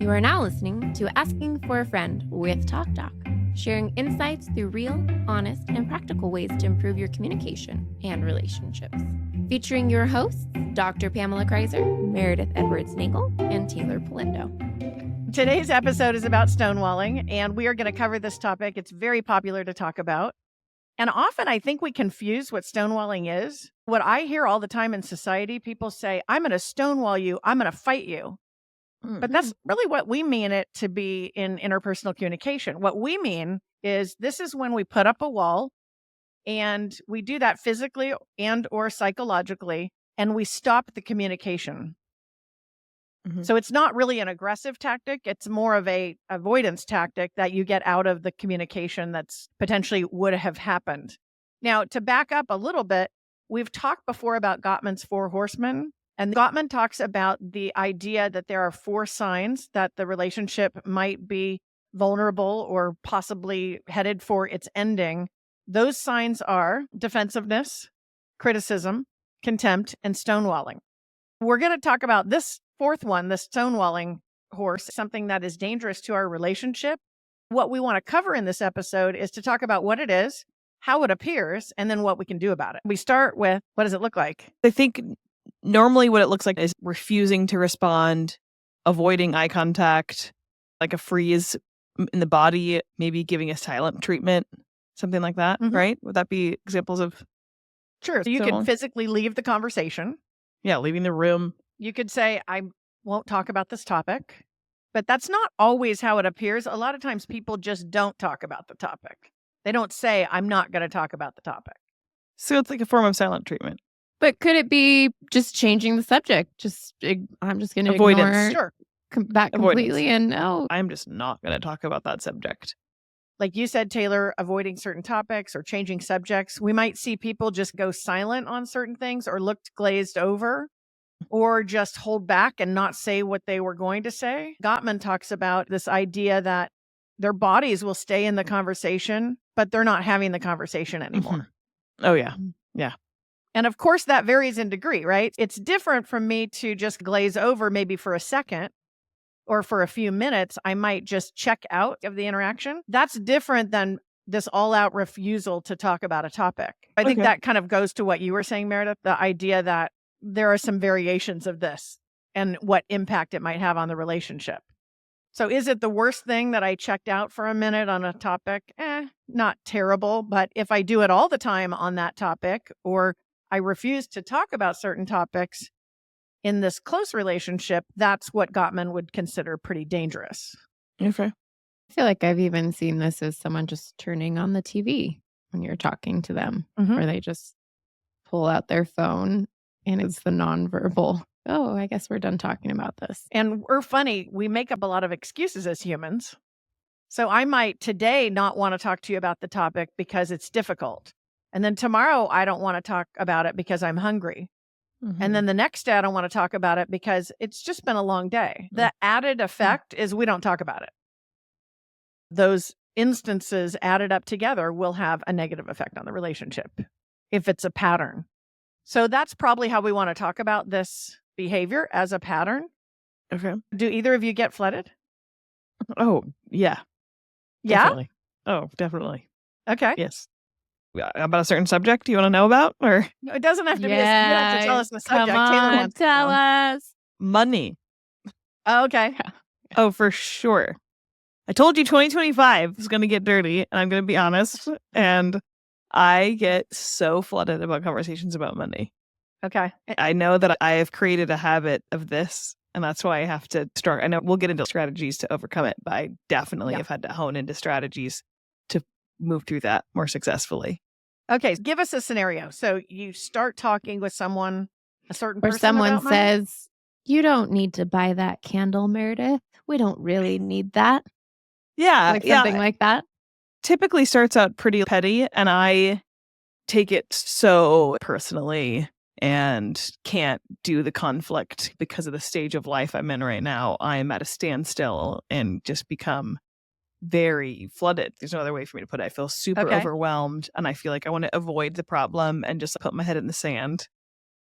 You are now listening to Asking for a Friend with TalkDoc, sharing insights through real, honest, and practical ways to improve your communication and relationships. Featuring your hosts, Dr. Pamela Kreiser, Meredith Edwards Nagel, and Teighlor Polendo. Today's episode is about stonewalling, and we are going to cover this topic. It's very popular to talk about. And often I think we confuse what stonewalling is. What I hear all the time in society, people say, I'm going to stonewall you, I'm going to fight you. But that's really what we mean it to be in interpersonal communication. What we mean is this is when we put up a wall, and we do that physically and or psychologically, and we stop the communication. So it's not really an aggressive tactic. It's more of a avoidance tactic that you get out of the communication that's potentially would have happened. Now, to back up a little bit, we've talked before about Gottman's 4 Horsemen. And Gottman talks about the idea that there are 4 signs that the relationship might be vulnerable or possibly headed for its ending. Those signs are defensiveness, criticism, contempt, and stonewalling. We're going to talk about this 4th one, the stonewalling horse, something that is dangerous to our relationship. What we want to cover in this episode is to talk about what it is, how it appears, and then what we can do about it. We start with, what does it look like? I think normally what it looks like is refusing to respond, avoiding eye contact, like a freeze in the body, maybe giving a silent treatment, something like that, right? Would that be examples of? Sure. So you could physically leave the conversation. Yeah, leaving the room. You could say, I won't talk about this topic, but that's not always how it appears. A lot of times people just don't talk about the topic. They don't say, I'm not going to talk about the topic. So it's like a form of silent treatment. But could it be just changing the subject? I'm just going to ignore that completely and no. I'm just not going to talk about that subject. Like you said, Teighlor, avoiding certain topics or changing subjects. We might see people just go silent on certain things or look glazed over or just hold back and not say what they were going to say. Gottman talks about this idea that their bodies will stay in the conversation, but they're not having the conversation anymore. Oh, yeah. Yeah. And of course, that varies in degree, right? It's different from me to just glaze over maybe for a second or for a few minutes. I might just check out of the interaction. That's different than this all-out refusal to talk about a topic. I think that kind of goes to what you were saying, Meredith, the idea that there are some variations of this and what impact it might have on the relationship. So is it the worst thing that I checked out for a minute on a topic? Not terrible. But if I do it all the time on that topic, or I refuse to talk about certain topics in this close relationship, that's what Gottman would consider pretty dangerous. Okay. I feel like I've even seen this as someone just turning on the TV when you're talking to them, where they just pull out their phone and it's the nonverbal, oh, I guess we're done talking about this. And we're funny. We make up a lot of excuses as humans. So I might today not want to talk to you about the topic because it's difficult. And then tomorrow, I don't want to talk about it because I'm hungry. And then the next day, I don't want to talk about it because it's just been a long day. The added effect is we don't talk about it. Those instances added up together will have a negative effect on the relationship if it's a pattern. So that's probably how we want to talk about this behavior as a pattern. Okay. Do either of you get flooded? Oh, yeah. Yeah? Definitely. Oh, definitely. Okay. Yes. About a certain subject you want to know about? Or No, it doesn't have to be. You don't have to tell us the subject. Come Teighlor on, wants to tell know. us. money. Oh, okay. Oh, for sure. I told you 2025 is going to get dirty, and I'm going to be honest. And I get so flooded about conversations about money. Okay. I know that I have created a habit of this, and that's why I have to start. I know we'll get into strategies to overcome it, but I definitely have had to hone into strategies to move through that more successfully. Okay. Give us a scenario. So you start talking with someone, a certain Or person someone about money? says, you don't need to buy that candle, Meredith. We don't really need that. Yeah. Like something like that. Typically starts out pretty petty, and I take it so personally and can't do the conflict because of the stage of life I'm in right now. I'm at a standstill and just become very flooded. There's no other way for me to put it. I feel super overwhelmed, and I feel like I want to avoid the problem and just put my head in the sand.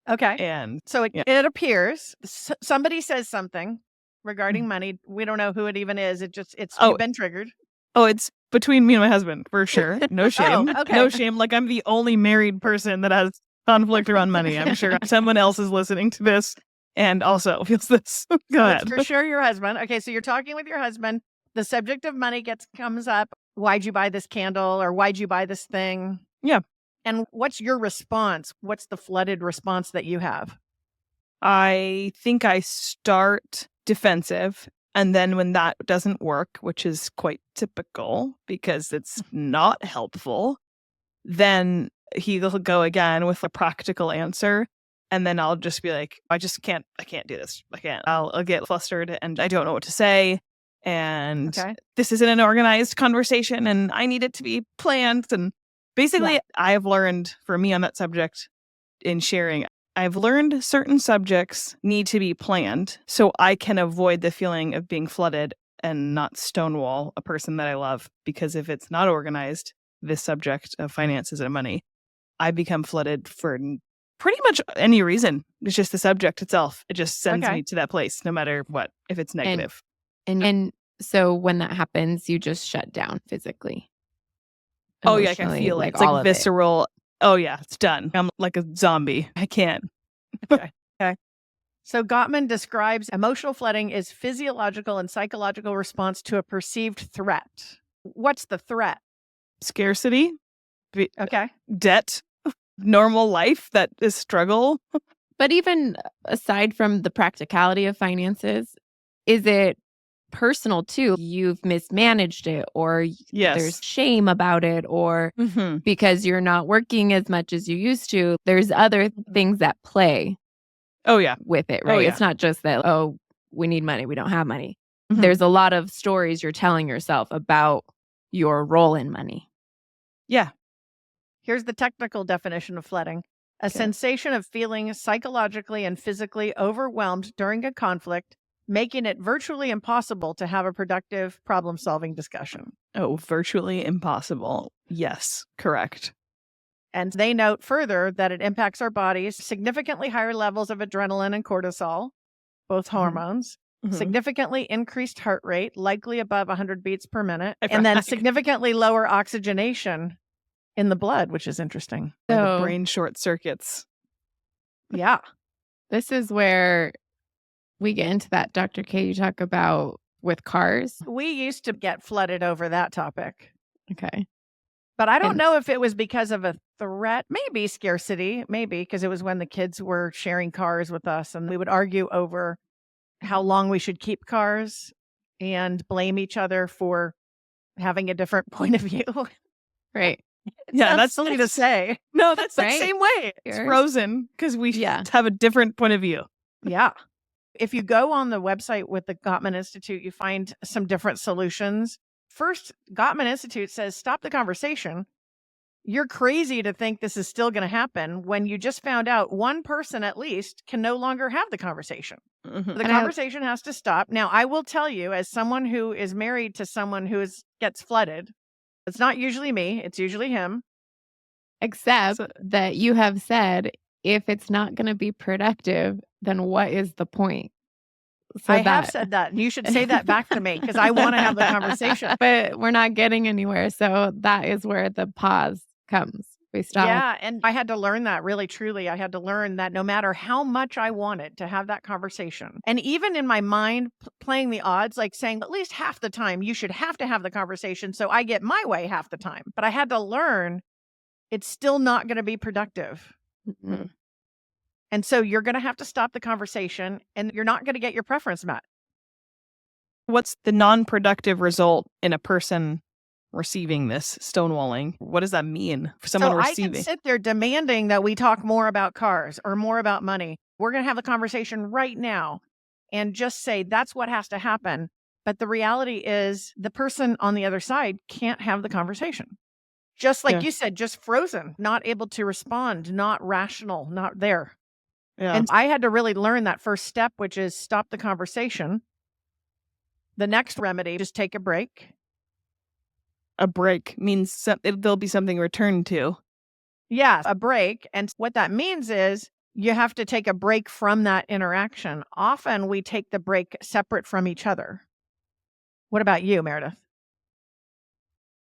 Okay. And so it appears somebody says something regarding money. We don't know who it even is. It's Oh. you've been triggered. Oh, it's between me and my husband, for sure. No shame. okay. No shame. Like, I'm the only married person that has conflict around money. I'm sure someone else is listening to this and also feels this. Go ahead. It's for sure your husband. Okay, so you're talking with your husband. The subject of money comes up. Why'd you buy this candle, or why'd you buy this thing? Yeah. And what's your response? What's the flooded response that you have? I think I start defensive. And then when that doesn't work, which is quite typical because it's not helpful, then he'll go again with a practical answer. And then I'll just be like, I can't do this. I can't. I'll get flustered and I don't know what to say. And This isn't an organized conversation and I need it to be planned. And basically, I have learned, for me on that subject in sharing, I've learned certain subjects need to be planned so I can avoid the feeling of being flooded and not stonewall a person that I love. Because if it's not organized, this subject of finances and money, I become flooded for pretty much any reason. It's just the subject itself. It just sends me to that place, no matter what, if it's negative. And so when that happens, you just shut down physically. Oh, yeah, I can feel it. It's like visceral. Oh, yeah, it's done. I'm like a zombie. I can't. Okay. So Gottman describes emotional flooding as physiological and psychological response to a perceived threat. What's the threat? Scarcity. Okay. Debt. Normal life that is struggle. But even aside from the practicality of finances, is it personal too? You've mismanaged it, or there's shame about it, or because you're not working as much as you used to, there's other things that play with it, right? It's not just that, we need money, we don't have money. There's a lot of stories you're telling yourself about your role in money. Yeah. Here's the technical definition of flooding. A sensation of feeling psychologically and physically overwhelmed during a conflict, making it virtually impossible to have a productive problem-solving discussion. Oh, virtually impossible. Yes, correct. And they note further that it impacts our bodies, significantly higher levels of adrenaline and cortisol, both hormones, significantly increased heart rate, likely above 100 beats per minute, and then significantly lower oxygenation in the blood, which is interesting. So, the brain short circuits. Yeah. This is where we get into that, Dr. K, you talk about with cars. We used to get flooded over that topic. Okay. But I don't know if it was because of a threat, maybe scarcity, maybe because it was when the kids were sharing cars with us and we would argue over how long we should keep cars and blame each other for having a different point of view. Right. Yeah, that's silly to say. No, that's the same way. It's frozen because we have a different point of view. Yeah. If you go on the website with the Gottman Institute, you find some different solutions. First, Gottman Institute says, stop the conversation. You're crazy to think this is still going to happen when you just found out one person at least can no longer have the conversation. The conversation has to stop. Now, I will tell you, as someone who is married to someone who gets flooded, it's not usually me, it's usually him. Except that you have said, if it's not going to be productive, then what is the point? So I have said that. You should say that back to me because I want to have the conversation. But we're not getting anywhere. So that is where the pause comes. We stop. Yeah. And I had to learn that really, truly. I had to learn that no matter how much I wanted to have that conversation, and even in my mind, playing the odds, like saying at least half the time, you should have to have the conversation so I get my way half the time. But I had to learn it's still not going to be productive. And so you're going to have to stop the conversation and you're not going to get your preference met. What's the non-productive result in a person receiving this stonewalling? What does that mean for someone receiving? I can sit there demanding that we talk more about cars or more about money. We're going to have the conversation right now and just say that's what has to happen. But the reality is the person on the other side can't have the conversation. Just like you said, just frozen, not able to respond, not rational, not there. Yeah. And I had to really learn that first step, which is stop the conversation. The next remedy, just take a break. A break means there'll be something returned to. Yeah, a break. And what that means is you have to take a break from that interaction. Often we take the break separate from each other. What about you, Meredith?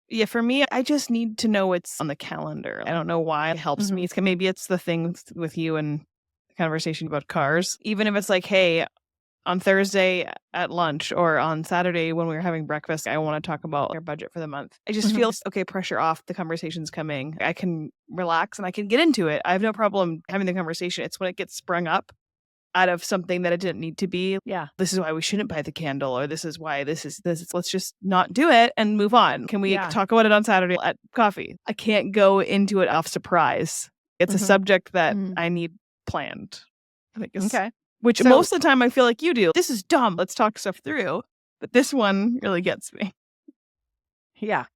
Yeah, for me, I just need to know it's on the calendar. I don't know why it helps me. Maybe it's the thing with you and the conversation about cars. Even if it's like, hey, on Thursday at lunch or on Saturday when we were having breakfast, I want to talk about our budget for the month. I just feel, okay, pressure off. The conversation's coming. I can relax and I can get into it. I have no problem having the conversation. It's when it gets sprung up out of something that it didn't need to be. Yeah. This is why we shouldn't buy the candle, or this is why this is this. Let's just not do it and move on. Can we talk about it on Saturday at coffee? I can't go into it off surprise. It's a subject that I need planned. I think Okay. Which most of the time I feel like you do. This is dumb. Let's talk stuff through. But this one really gets me. Yeah.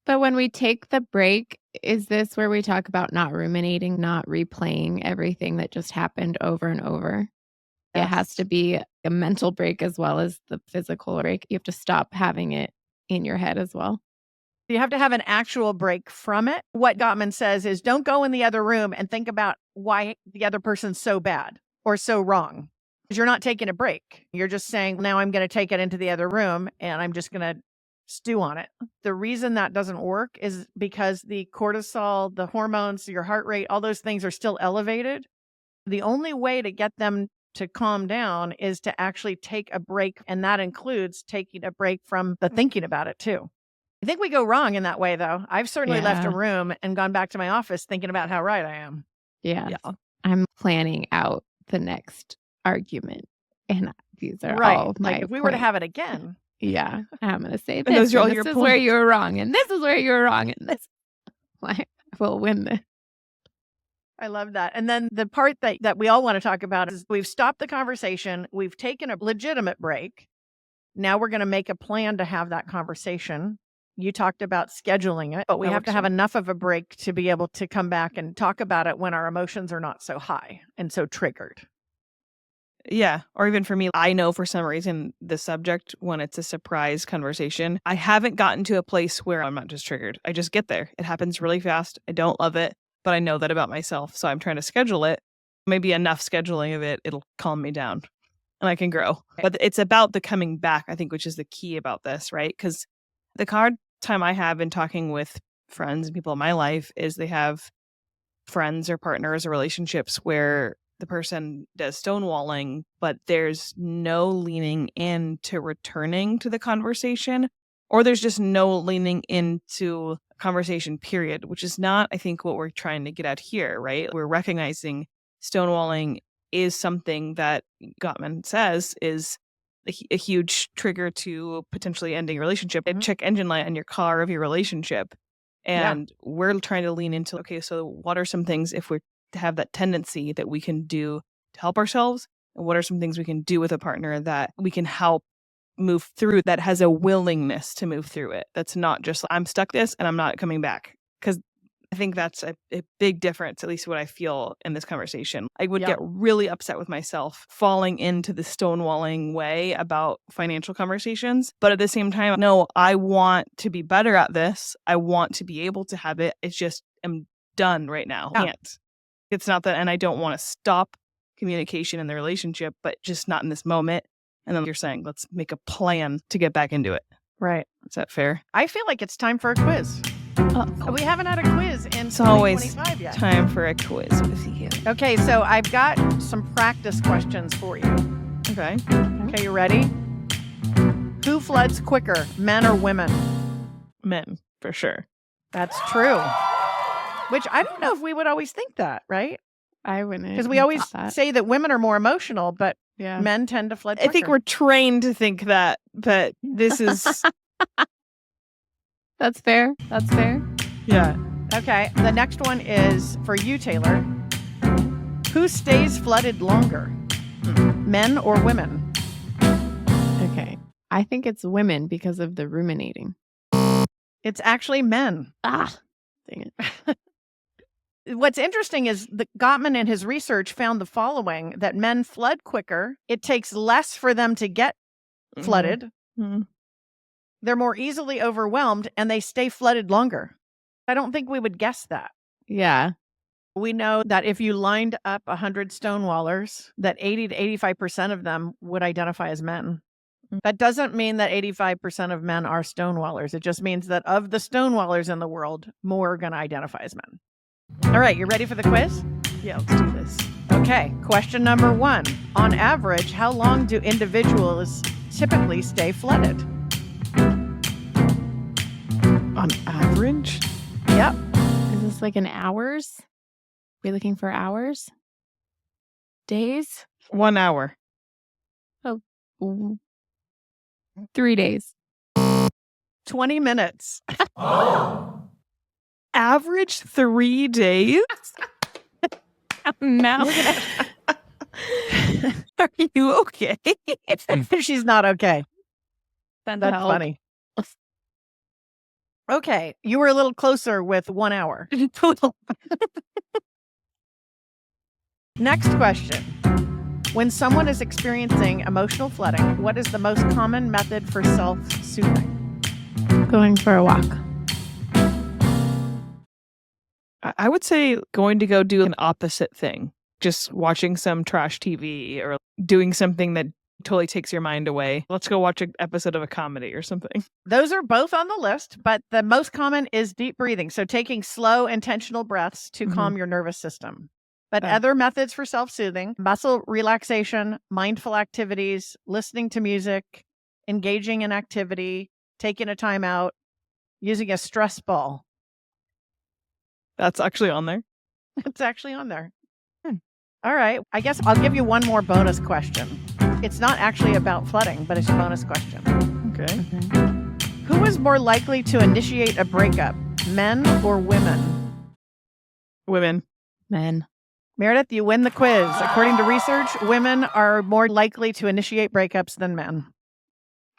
But when we take the break, is this where we talk about not ruminating, not replaying everything that just happened over and over? Yes. It has to be a mental break as well as the physical break. You have to stop having it in your head as well. You have to have an actual break from it. What Gottman says is don't go in the other room and think about why the other person's so bad or so wrong. Because you're not taking a break. You're just saying, now I'm going to take it into the other room and I'm just going to stew on it. The reason that doesn't work is because the cortisol, the hormones, your heart rate, all those things are still elevated. The only way to get them to calm down is to actually take a break. And that includes taking a break from the thinking about it too. I think we go wrong in that way, though. I've certainly left a room and gone back to my office thinking about how right I am. Yeah. I'm planning out the next argument. And these are all my like if we were to have it again. Yeah. I'm going to say and this. Those are all this your is points. where you were wrong. And this is where you were wrong. And this why we'll win this. I love that. And then the part that we all want to talk about is we've stopped the conversation. We've taken a legitimate break. Now we're going to make a plan to have that conversation. You talked about scheduling it, but we have to have enough of a break to be able to come back and talk about it when our emotions are not so high and so triggered. Yeah. Or even for me, I know for some reason the subject, when it's a surprise conversation, I haven't gotten to a place where I'm not just triggered. I just get there. It happens really fast. I don't love it, but I know that about myself. So I'm trying to schedule it. Maybe enough scheduling of it, it'll calm me down and I can grow. But it's about the coming back, I think, which is the key about this, right? Because the hard time I have in talking with friends and people in my life is they have friends or partners or relationships where the person does stonewalling, but there's no leaning into returning to the conversation, or there's just no leaning into conversation, period, which is not, I think, what we're trying to get at here, right? We're recognizing stonewalling is something that Gottman says is a huge trigger to potentially ending a relationship. A check engine light on your car of your relationship. And we're trying to lean into, okay, so what are some things if we're to have that tendency that we can do to help ourselves? And what are some things we can do with a partner that we can help move through, that has a willingness to move through it? That's not just, I'm stuck this and I'm not coming back. Because I think that's a big difference, at least what I feel in this conversation. I would get really upset with myself falling into the stonewalling way about financial conversations. But at the same time, no, I want to be better at this. I want to be able to have it. It's just, I'm done right now. Yeah. Can't. It's not that, and I don't want to stop communication in the relationship, but just not in this moment. And then you're saying, let's make a plan to get back into it. Right. Is that fair? I feel like it's time for a quiz. We haven't had a quiz in It's always 2025 yet. Time for a quiz with you. Okay, so I've got some practice questions for you. Okay. Okay, you ready? Who floods quicker, men or women? Men, for sure. That's true. Which I don't know if we would always think that, right? I wouldn't. Because we always say that women are more emotional, but men tend to flood quicker. I think we're trained to think that, but this is... That's fair. That's fair. Yeah. Okay, the next one is for you, Teighlor. Who stays flooded longer, men or women? Okay. I think it's women because of the ruminating. It's actually men. Dang it. What's interesting is that Gottman in his research found the following, that men flood quicker. It takes less for them to get flooded. Mm-hmm. They're more easily overwhelmed and they stay flooded longer. I don't think we would guess that. Yeah. We know that if you lined up 100 stonewallers, that 80 to 85% of them would identify as men. That doesn't mean that 85% of men are stonewallers. It just means that of the stonewallers in the world, more are going to identify as men. All right, you ready for the quiz? Yeah, let's do this. Okay, question number 1. On average, how long do individuals typically stay flooded? On average? Yep. Is this like in hours? We're looking for hours? Days? 1 hour. 3 days. 20 minutes. Average 3 days? Now, Are you okay? She's not okay. That's That's funny. Okay, you were a little closer with 1 hour. Next question. When someone is experiencing emotional flooding, what is the most common method for self-soothing? Going for a walk. I would say going to go do an opposite thing. Just watching some trash TV or doing something that totally takes your mind away. Let's go watch an episode of a comedy or something. Those are both on the list, but the most common is deep breathing. So taking slow, intentional breaths to calm your nervous system. But other methods for self-soothing, muscle relaxation, mindful activities, listening to music, engaging in activity, taking a time out, using a stress ball. That's actually on there. It's actually on there. All right. I guess I'll give you one more bonus question. It's not actually about flooding, but it's a bonus question. Okay. Who is more likely to initiate a breakup, men or women? Women. Men. Meredith, you win the quiz. According to research, women are more likely to initiate breakups than men,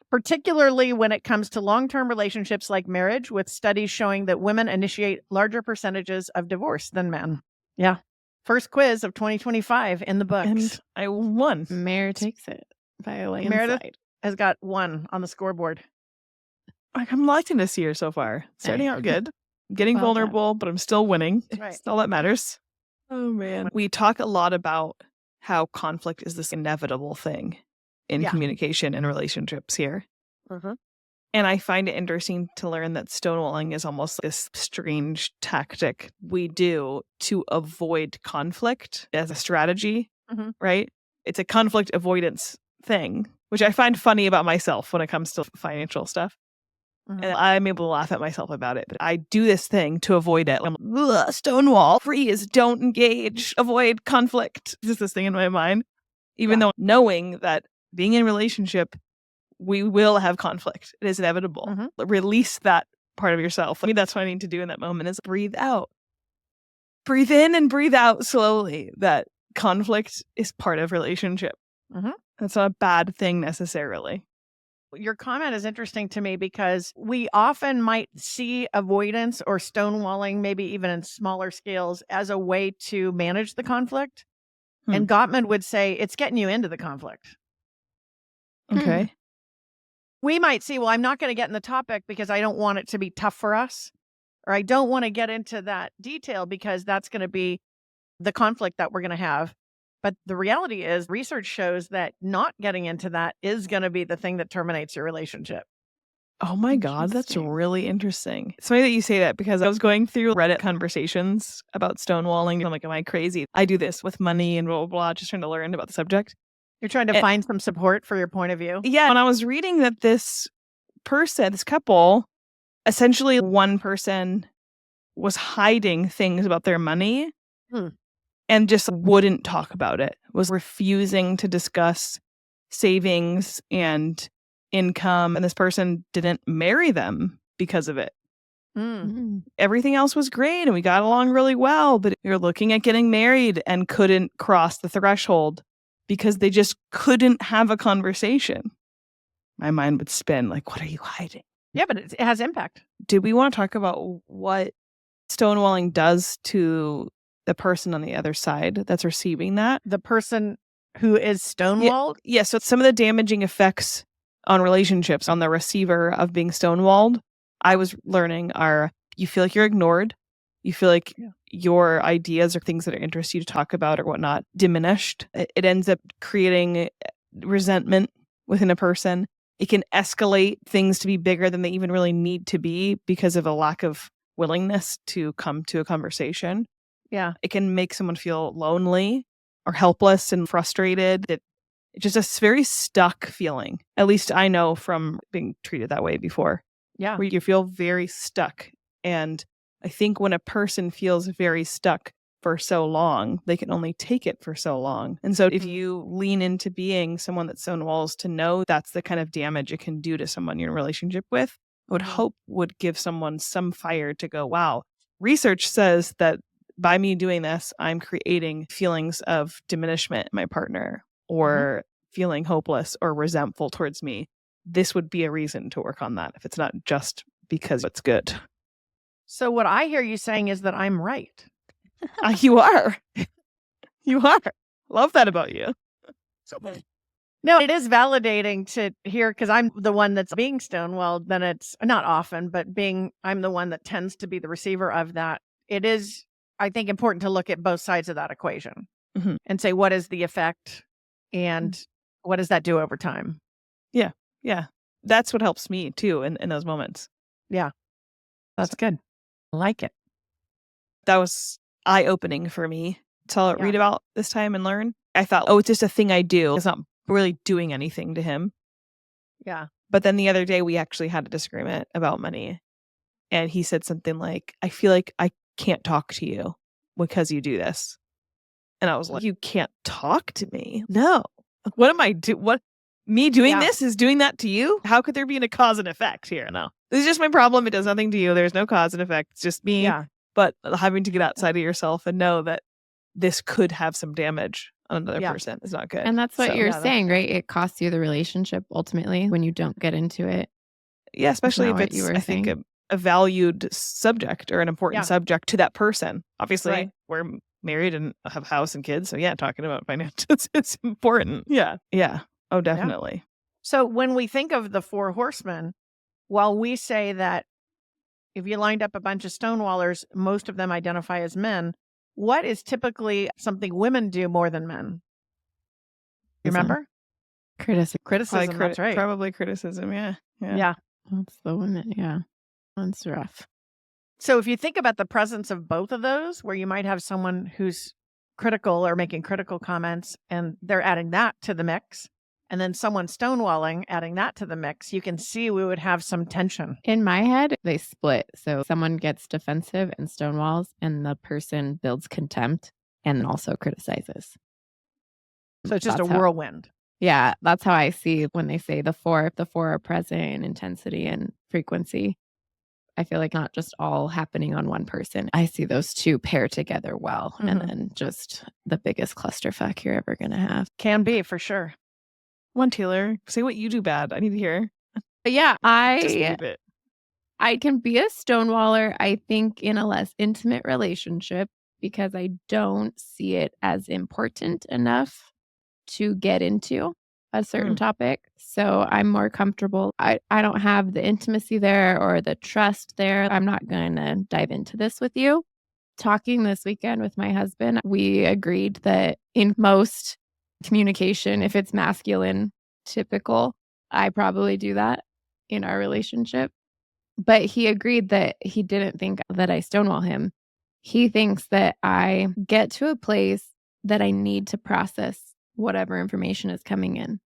particularly when it comes to long-term relationships like marriage, with studies showing that women initiate larger percentages of divorce than men. Yeah. First quiz of 2025 in the books. And I won. Meredith takes it by a landslide. Meredith has got 1 on the scoreboard. I'm liking this year so far. Starting out good. Getting Well done. vulnerable, but I'm still winning. Right. That's all that matters. Oh, man. We talk a lot about how conflict is this inevitable thing in communication and relationships here. And I find it interesting to learn that stonewalling is almost this strange tactic we do to avoid conflict as a strategy, right? It's a conflict avoidance thing, which I find funny about myself when it comes to financial stuff. And I'm able to laugh at myself about it. But I do this thing to avoid it. I'm like, stonewall, freeze, don't engage, avoid conflict. Just this thing in my mind. Even though knowing that being in a relationship, we will have conflict. It is inevitable. Release that part of yourself. I mean, that's what I need to do in that moment is breathe out. Breathe in and breathe out slowly. That conflict is part of relationship. That's not a bad thing necessarily. Your comment is interesting to me because we often might see avoidance or stonewalling, maybe even in smaller scales, as a way to manage the conflict. And Gottman would say it's getting you into the conflict. Okay. We might see, well, I'm not going to get in the topic because I don't want it to be tough for us, or I don't want to get into that detail because that's going to be the conflict that we're going to have. But the reality is research shows that not getting into that is going to be the thing that terminates your relationship. Oh my God, that's really interesting. It's funny that you say that because I was going through Reddit conversations about stonewalling. I'm like, am I crazy? I do this with money and blah, blah, blah, just trying to learn about the subject. You're trying to find some support for your point of view. Yeah. When I was reading that this couple, essentially one person was hiding things about their money and just wouldn't talk about it, was refusing to discuss savings and income. And this person didn't marry them because of it. Everything else was great and we got along really well, but you're looking at getting married and couldn't cross the threshold because they just couldn't have a conversation. My mind would spin like, what are you hiding? Yeah, but it has impact. Do we want to talk about what stonewalling does to the person on the other side that's receiving that? The person who is stonewalled? Yeah, so some of the damaging effects on relationships on the receiver of being stonewalled, I was learning are you feel like you're ignored, You feel like your ideas or things that interest you to talk about or whatnot diminished. It ends up creating resentment within a person. It can escalate things to be bigger than they even really need to be because of a lack of willingness to come to a conversation. Yeah. It can make someone feel lonely or helpless and frustrated. It's just a very stuck feeling. At least I know from being treated that way before. Yeah. Where you feel very stuck. And I think when a person feels very stuck for so long, they can only take it for so long. And so if you lean into being someone that stonewalls, to know that's the kind of damage it can do to someone you're in a relationship with, I would hope would give someone some fire to go, wow, research says that by me doing this, I'm creating feelings of diminishment in my partner or feeling hopeless or resentful towards me. This would be a reason to work on that if it's not just because it's good. So what I hear you saying is that I'm right. You are. You are. Love that about you. No, it is validating to hear, because I'm the one that's being stonewalled. Then it's not often, but I'm the one that tends to be the receiver of that. It is, I think, important to look at both sides of that equation and say, what is the effect and what does that do over time? Yeah. Yeah. That's what helps me too in those moments. Yeah. That's good. I like it. That was eye-opening for me to read about this time and learn. I thought, oh, it's just a thing I do. It's not really doing anything to him. Yeah. But then the other day we actually had a disagreement about money. And he said something like, I feel like I can't talk to you because you do this. And I was like, you can't talk to me? No. What am I doing? What? Me doing this is doing that to you? How could there be a cause and effect here? No. This is just my problem. It does nothing to you. There's no cause and effect. It's just me. Yeah. But having to get outside of yourself and know that this could have some damage on another person is not good. And that's what you're saying, right? It costs you the relationship ultimately when you don't get into it. Yeah, especially if it's, I think, a valued subject or an important subject to that person. Obviously, we're married and have a house and kids. So yeah, talking about finances is important. Yeah. Yeah. Oh, definitely. Yeah. So when we think of the 4 horsemen, while we say that if you lined up a bunch of stonewallers, most of them identify as men, what is typically something women do more than men? You remember? Criticism. That's right. Probably criticism. Yeah. That's the women. Yeah. That's rough. So if you think about the presence of both of those, where you might have someone who's critical or making critical comments and they're adding that to the mix, and then someone stonewalling, adding that to the mix, you can see we would have some tension. In my head, they split. So someone gets defensive and stonewalls, and the person builds contempt and also criticizes. So it's just a whirlwind. Yeah, that's how I see when they say the 4. If the 4 are present in intensity and frequency, I feel like not just all happening on one person. I see those 2 pair together well, and then just the biggest clusterfuck you're ever going to have. Can be, for sure. One, Teighlor, say what you do bad. I need to hear. Yeah, Just leave it. I can be a stonewaller, I think, in a less intimate relationship because I don't see it as important enough to get into a certain topic. So I'm more comfortable. I don't have the intimacy there or the trust there. I'm not going to dive into this with you. Talking this weekend with my husband, we agreed that in most communication, if it's masculine, typical, I probably do that in our relationship. But he agreed that he didn't think that I stonewall him. He thinks that I get to a place that I need to process whatever information is coming in.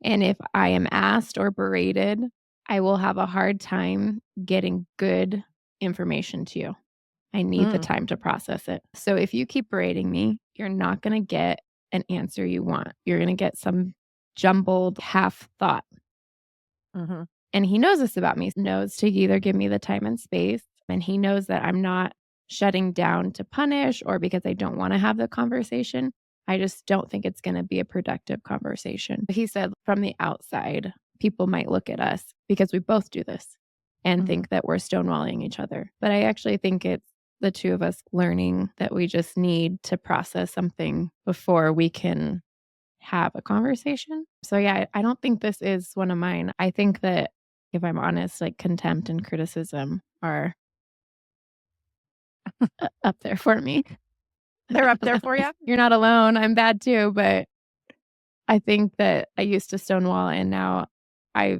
And if I am asked or berated, I will have a hard time getting good information to you. I need the time to process it. So if you keep berating me, you're not going to get an answer you want. You're going to get some jumbled half thought. And he knows this about me. He knows to either give me the time and space. And he knows that I'm not shutting down to punish or because I don't want to have the conversation. I just don't think it's going to be a productive conversation. He said from the outside, people might look at us because we both do this and think that we're stonewalling each other. But I actually think it's the 2 of us learning that we just need to process something before we can have a conversation. So yeah, I don't think this is one of mine. I think that if I'm honest, like contempt and criticism are up there for me. They're up there for you? You're not alone. I'm bad too, but I think that I used to stonewall and now I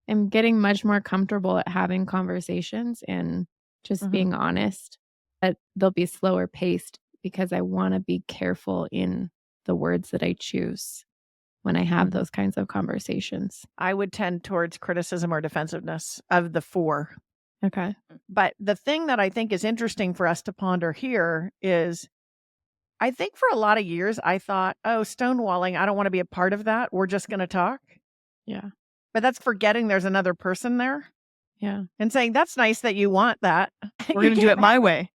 am getting much more comfortable at having conversations and just being honest. But they'll be slower paced because I want to be careful in the words that I choose when I have those kinds of conversations. I would tend towards criticism or defensiveness of the four. Okay. But the thing that I think is interesting for us to ponder here is I think for a lot of years, I thought, oh, stonewalling, I don't want to be a part of that. We're just going to talk. Yeah. But that's forgetting there's another person there Yeah. and saying, that's nice that you want that. We're going to do it my way.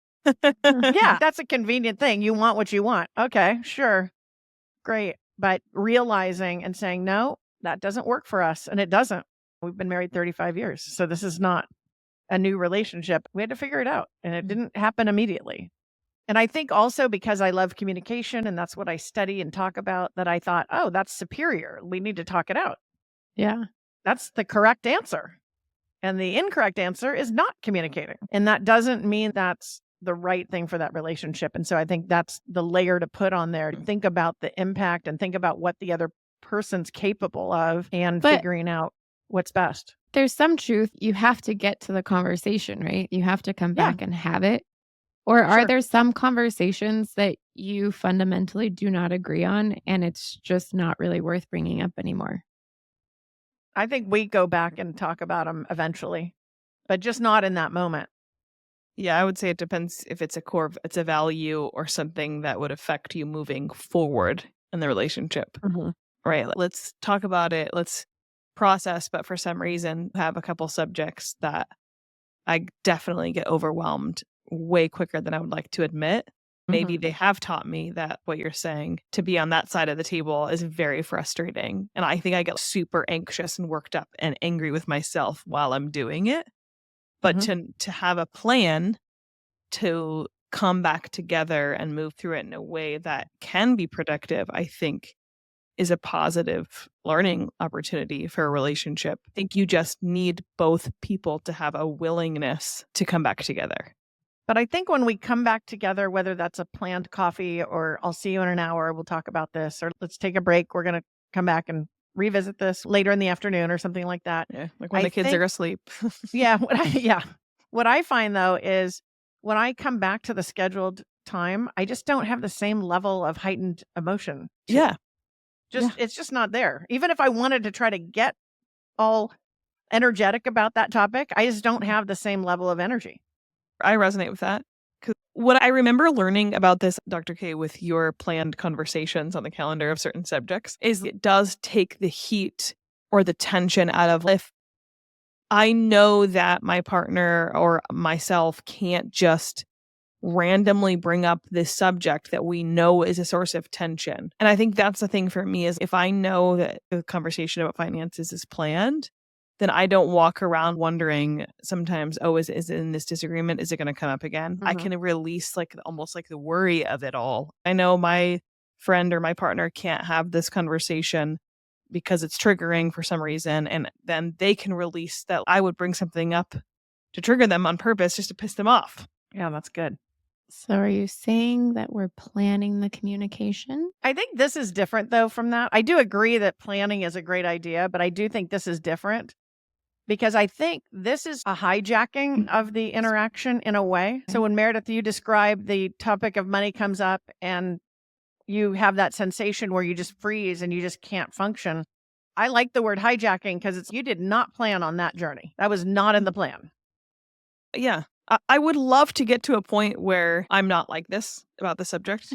Yeah, that's a convenient thing. You want what you want. Okay, sure. Great. But realizing and saying, no, that doesn't work for us. And it doesn't. We've been married 35 years. So this is not a new relationship. We had to figure it out. And it didn't happen immediately. And I think also because I love communication and that's what I study and talk about, that I thought, oh, that's superior. We need to talk it out. Yeah. That's the correct answer. And the incorrect answer is not communicating. And that doesn't mean that's the right thing for that relationship. And so I think that's the layer to put on there to think about the impact and think about what the other person's capable of and figuring out what's best. There's some truth. You have to get to the conversation, right? You have to come back and have it. Or are there some conversations that you fundamentally do not agree on and it's just not really worth bringing up anymore? I think we go back and talk about them eventually, but just not in that moment. Yeah, I would say it depends if it's it's a value or something that would affect you moving forward in the relationship. Right. Let's talk about it. Let's process. But for some reason, have a couple subjects that I definitely get overwhelmed way quicker than I would like to admit. Maybe they have taught me that what you're saying, to be on that side of the table is very frustrating. And I think I get super anxious and worked up and angry with myself while I'm doing it. But to have a plan to come back together and move through it in a way that can be productive, I think is a positive learning opportunity for a relationship. I think you just need both people to have a willingness to come back together. But I think when we come back together, whether that's a planned coffee or I'll see you in an hour, we'll talk about this, or let's take a break. We're going to come back and revisit this later in the afternoon or something like that. Yeah, like when the kids are asleep. What I find though is when I come back to the scheduled time, I just don't have the same level of heightened emotion. It's just not there. Even if I wanted to try to get all energetic about that topic, I just don't have the same level of energy. I resonate with that. Because what I remember learning about this, Dr. K, with your planned conversations on the calendar of certain subjects, is it does take the heat or the tension out of if I know that my partner or myself can't just randomly bring up this subject that we know is a source of tension. And I think that's the thing for me is if I know that the conversation about finances is planned, then I don't walk around wondering sometimes, oh, is it in this disagreement? Is it going to come up again? I can release almost like the worry of it all. I know my friend or my partner can't have this conversation because it's triggering for some reason. And then they can release that I would bring something up to trigger them on purpose just to piss them off. Yeah, that's good. So are you saying that we're planning the communication? I think this is different though from that. I do agree that planning is a great idea, but I do think this is different. Because I think this is a hijacking of the interaction in a way. So when Meredith, you describe the topic of money comes up and you have that sensation where you just freeze and you just can't function. I like the word hijacking because you did not plan on that journey. That was not in the plan. Yeah. I would love to get to a point where I'm not like this about the subject.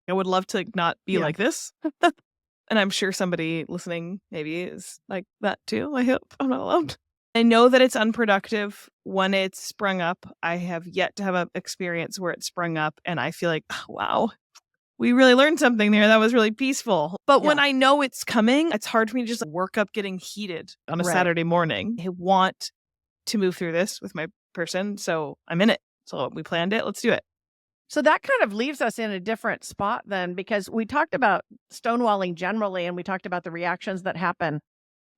I would love to not be like this. And I'm sure somebody listening maybe is like that too. I hope I'm not alone. I know that it's unproductive when it's sprung up. I have yet to have an experience where it sprung up and I feel like, oh, wow, we really learned something there. That was really peaceful. But when I know it's coming, it's hard for me to just work up getting heated on a Saturday morning. I want to move through this with my person. So I'm in it. So we planned it. Let's do it. So that kind of leaves us in a different spot then, because we talked about stonewalling generally, and we talked about the reactions that happen.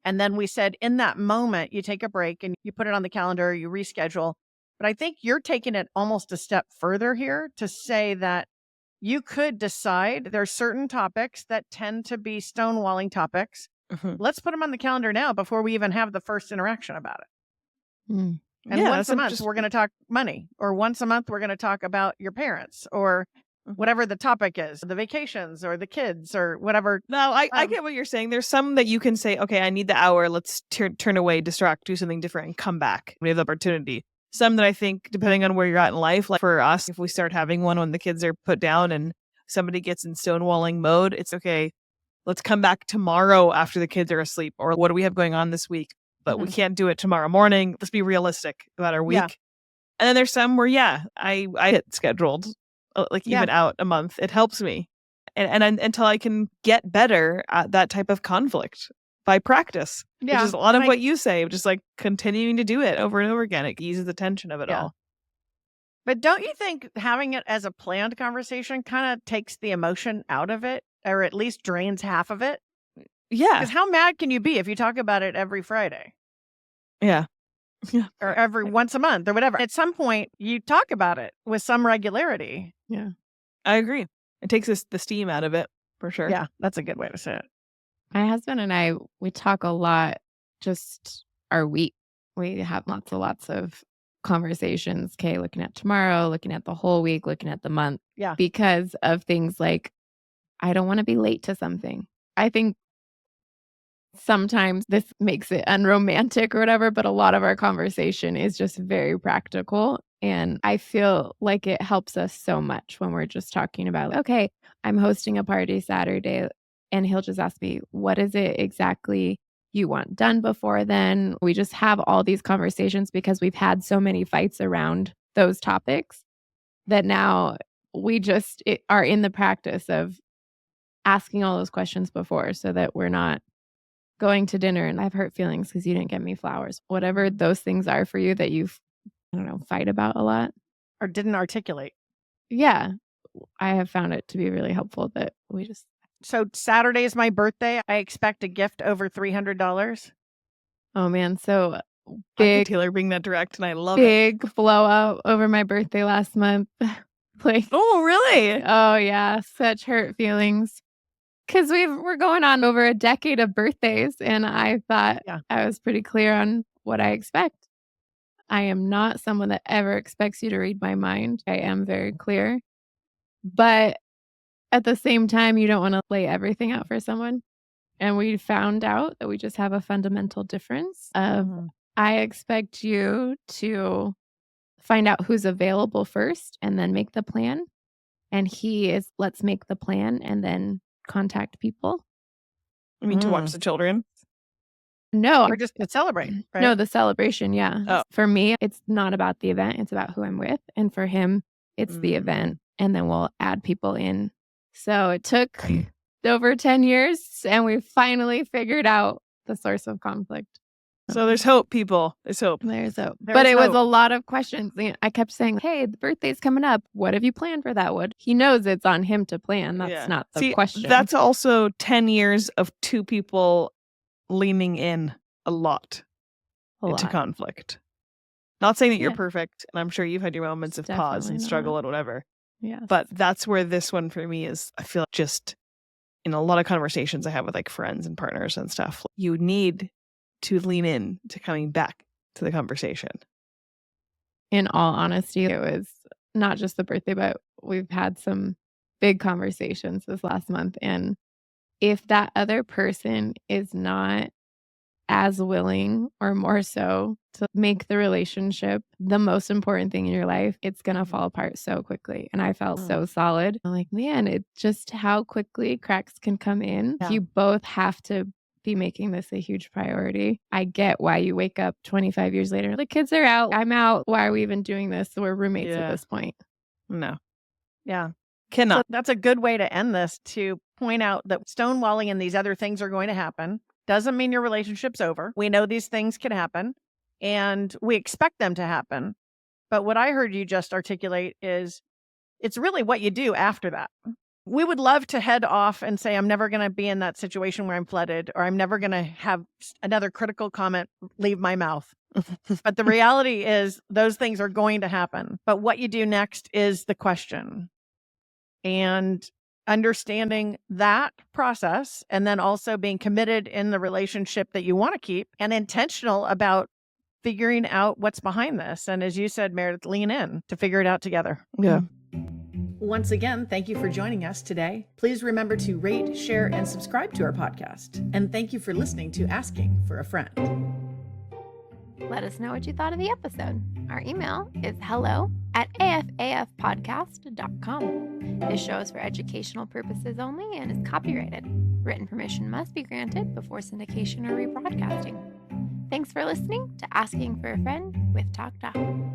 And then we said in that moment, you take a break and you put it on the calendar, you reschedule. But I think you're taking it almost a step further here to say that you could decide there's certain topics that tend to be stonewalling topics. Let's put them on the calendar now before we even have the first interaction about it. Mm. And once a month, we're going to talk money, or once a month, we're going to talk about your parents, or whatever the topic is, the vacations or the kids or whatever. No, I get what you're saying. There's some that you can say, okay, I need the hour. Let's turn away, distract, do something different, and come back. We have the opportunity. Some that I think, depending on where you're at in life, like for us, if we start having one when the kids are put down and somebody gets in stonewalling mode, it's okay. Let's come back tomorrow after the kids are asleep. Or what do we have going on this week? But we can't do it tomorrow morning. Let's be realistic about our week. Yeah. And then there's some where, I get scheduled, even out a month. It helps me. And until I can get better at that type of conflict by practice. Yeah. Which is a lot of what you say, just like continuing to do it over and over again. It eases the tension of it all. But don't you think having it as a planned conversation kind of takes the emotion out of it, or at least drains half of it? Yeah. Because how mad can you be if you talk about it every Friday? Yeah. Or every once a month or whatever. At some point, you talk about it with some regularity. Yeah. I agree. It takes the steam out of it, for sure. Yeah, that's a good way to say it. My husband and I, we talk a lot, just our week. We have lots of conversations. Okay, looking at tomorrow, looking at the whole week, looking at the month. Yeah. Because of things like, I don't want to be late to something. I think sometimes this makes it unromantic or whatever, but a lot of our conversation is just very practical. And I feel like it helps us so much when we're just talking about, okay, I'm hosting a party Saturday, and he'll just ask me, what is it exactly you want done before then? We just have all these conversations because we've had so many fights around those topics that now we just are in the practice of asking all those questions before, so that we're not going to dinner and I have hurt feelings because you didn't get me flowers. Whatever those things are for you that you've, fight about a lot. Or didn't articulate. Yeah. I have found it to be really helpful that we just. So Saturday is my birthday. I expect a gift over $300. Oh man. So big. Teighlor being that direct, and I love it. Big blowout over my birthday last month. Oh, really? Oh yeah. Such hurt feelings. Because we're going on over a decade of birthdays, and I thought I was pretty clear on what I expect. I am not someone that ever expects you to read my mind. I am very clear. But at the same time, you don't want to lay everything out for someone. And we found out that we just have a fundamental difference of I expect you to find out who's available first and then make the plan. And he is, let's make the plan and then contact people. I mean, to watch the children? No. Or just to celebrate, right? No, the celebration, yeah. Oh. For me, it's not about the event. It's about who I'm with. And for him, it's the event. And then we'll add people in. So it took over 10 years, and we finally figured out the source of conflict. So there's hope, people. There's hope. There's hope. But it was a lot of questions. I kept saying, hey, the birthday's coming up. What have you planned for that, Wood? He knows it's on him to plan. That's not the question. That's also 10 years of two people leaning in a lot into conflict. Not saying that you're perfect, and I'm sure you've had your moments of pause and struggle and whatever. Yeah. But that's where this one for me is, I feel just in a lot of conversations I have with like friends and partners and stuff, you need to lean in to coming back to the conversation. In all honesty, it was not just the birthday, but we've had some big conversations this last month. And if that other person is not as willing or more so to make the relationship the most important thing in your life, it's going to fall apart so quickly. And I felt so solid. I'm like, man, it's just how quickly cracks can come in. You both have to be making this a huge priority. I get why you wake up 25 years later, the kids are out, I'm out. Why are we even doing this? We're roommates at this point. No. Yeah. Cannot. So that's a good way to end this, to point out that stonewalling and these other things are going to happen. Doesn't mean your relationship's over. We know these things can happen and we expect them to happen. But what I heard you just articulate is it's really what you do after that. We would love to head off and say, I'm never going to be in that situation where I'm flooded, or I'm never going to have another critical comment leave my mouth. But the reality is those things are going to happen. But what you do next is the question. And understanding that process, and then also being committed in the relationship that you want to keep and intentional about figuring out what's behind this. And as you said, Meredith, lean in to figure it out together. Yeah. Once again, thank you for joining us today. Please remember to rate, share, and subscribe to our podcast. And thank you for listening to Asking for a Friend. Let us know what you thought of the episode. Our email is hello@afafpodcast.com. This show is for educational purposes only and is copyrighted. Written permission must be granted before syndication or rebroadcasting. Thanks for listening to Asking for a Friend with TalkDoc.